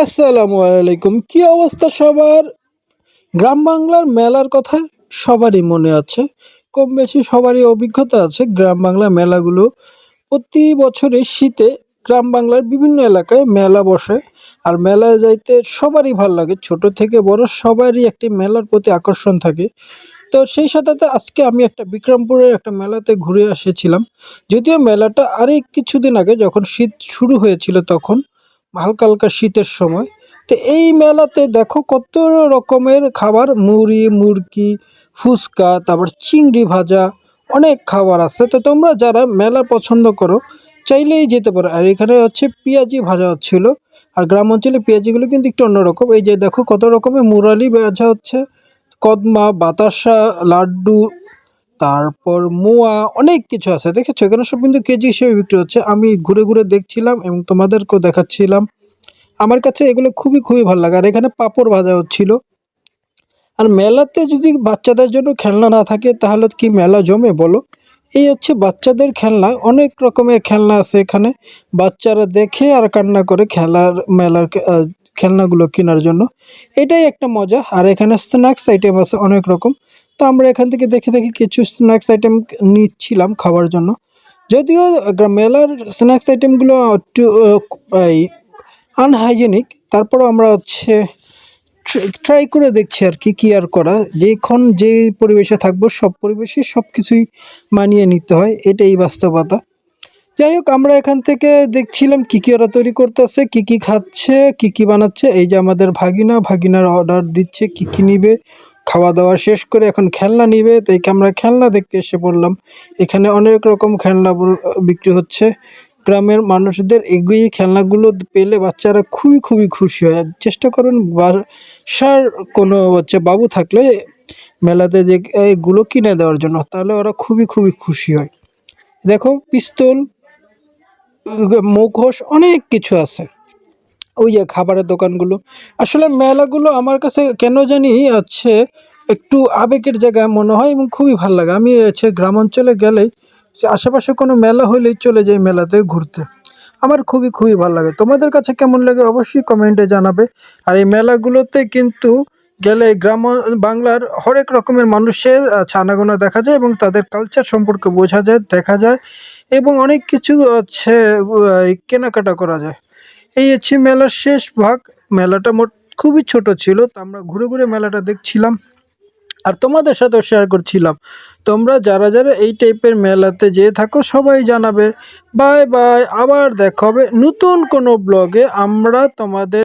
আসসালামু আলাইকুম। কি অবস্থা সবার? গ্রাম বাংলার মেলার কথা সবারই মনে আছে। কম বেশি সবারই অভিজ্ঞতা আছে গ্রাম বাংলার মেলাগুলো। প্রতি বছরে শীতে গ্রাম বাংলার বিভিন্ন এলাকায় মেলা বসে। আর মেলায় যাইতে সবারই ভাল লাগে। ছোট থেকে বড় সবারই একটি মেলার প্রতি আকর্ষণ থাকে। তো সেই সাথে আজকে আমি একটা বিক্রমপুরের একটা মেলাতে ঘুরে এসেছিলাম। যদিও মেলাটা আরই কিছুদিন আগে যখন শীত শুরু হয়েছিল তখন, হালকা, হালকা শীতের সময়। তো এই মেলাতে দেখো কত রকমের খাবার, মুড়ি, মুরগি, ফুচকা, তারপর চিংড়ি ভাজা, অনেক খাবার আছে। তো তোমরা যারা মেলা পছন্দ করো চাইলেই যেতে পারো। আর এখানে হচ্ছে পেঁয়াজি ভাজা হচ্ছিল। আর গ্রাম অঞ্চলে পেঁয়াজিগুলো কিন্তু একটু অন্যরকম। এই যে দেখো কত রকমের মুরালি ভাজা হচ্ছে, কদমা, বাতাসা, লাড্ডু, তারপর মোয়া, অনেক কিছু আছে। দেখেছো এখানে সব কিন্তু কেজি হিসেবে বিক্রি হচ্ছে। আমি ঘুরে ঘুরে দেখছিলাম এবং তোমাদেরকেও দেখাচ্ছিলাম। আমার কাছে এগুলো খুবই, খুবই ভালো লাগে। আর এখানে পাঁপড় ভাজা হচ্ছিল। আর মেলাতে যদি বাচ্চাদের জন্য খেলনা না থাকে তাহলে কি মেলা জমে বলো? এই হচ্ছে বাচ্চাদের খেলনা, অনেক রকমের খেলনা আছে এখানে। বাচ্চারা দেখে আর কান্না করে মেলার খেলনাগুলো কেনার জন্য। এটাই একটা মজা। আর এখানে স্ন্যাক্স আইটেম আছে অনেক রকম। তো আমরা এখান থেকে দেখে দেখে কিছু স্ন্যাক্স আইটেম নিচ্ছিলাম খাওয়ার জন্য। যদিও মেলার স্ন্যাক্স আইটেমগুলো একটু এই আনহাইজেনিক, তারপরেও আমরা হচ্ছে ট্রাই করে দেখছি আর কি, কি আর করা। যেখন যে পরিবেশে থাকবো সব পরিবেশে সব কিছুই মানিয়ে নিতে হয়, এটাই বাস্তবতা। যাই হোক, আমরা এখান থেকে দেখছিলাম কি কি ওরা তৈরি করতেছে, কি কি খাচ্ছে, কি কি বানাচ্ছে। এই যে আমাদের ভাগিনার অর্ডার দিচ্ছে কি কি নিবে। খাওয়া দাওয়া শেষ করে এখন খেলনা নিবে, তো আমরা খেলনা দেখতে এসে পড়লাম। এখানে অনেক রকম খেলনা বিক্রি হচ্ছে। গ্রামের মানুষদের এগুলি খেলনাগুলো পেলে বাচ্চারা খুবই খুবই খুশি হয়। আর চেষ্টা করুন বাসার কোনো বাবু থাকলে মেলাতে যে এগুলো কিনে দেওয়ার জন্য, তাহলে ওরা খুবই খুবই খুশি হয়। দেখো পিস্তল, মুখোশ, অনেক কিছু আছে। ওই যে খাবারের দোকানগুলো, আসলে মেলাগুলো আমার কাছে কেন জানি একটু আবেগের জায়গায় মনে হয় এবং খুবই ভালো লাগে। আমি গ্রাম অঞ্চলে গেলেই আশেপাশে কোনো মেলা হলেই চলে যাই মেলাতে ঘুরতে। আমার খুবই খুবই ভালো লাগে। তোমাদের কাছে কেমন লাগে অবশ্যই কমেন্টে জানাবে। আর এই মেলাগুলোতে কিন্তু গেলে বাংলার হরেক রকমের মানুষের আনাগোনা দেখা যায় এবং তাদের কালচার সম্পর্কে বোঝা যায়, দেখা যায় এবং অনেক কিছু কেনাকাটা করা যায়। এই মেলার শেষ ভাগ। মেলাটা খুবই ছোট ছিল, তো আমরা ঘুরে ঘুরে মেলাটা দেখছিলাম আর তোমাদের সাথেও শেয়ার করছিলাম। তোমরা যারা যারা এই টাইপের মেলাতে যেয়ে থাকো সবাই জানাবে। বাই বাই, আবার দেখা হবে নতুন কোনো ব্লগে। আমরা তোমাদের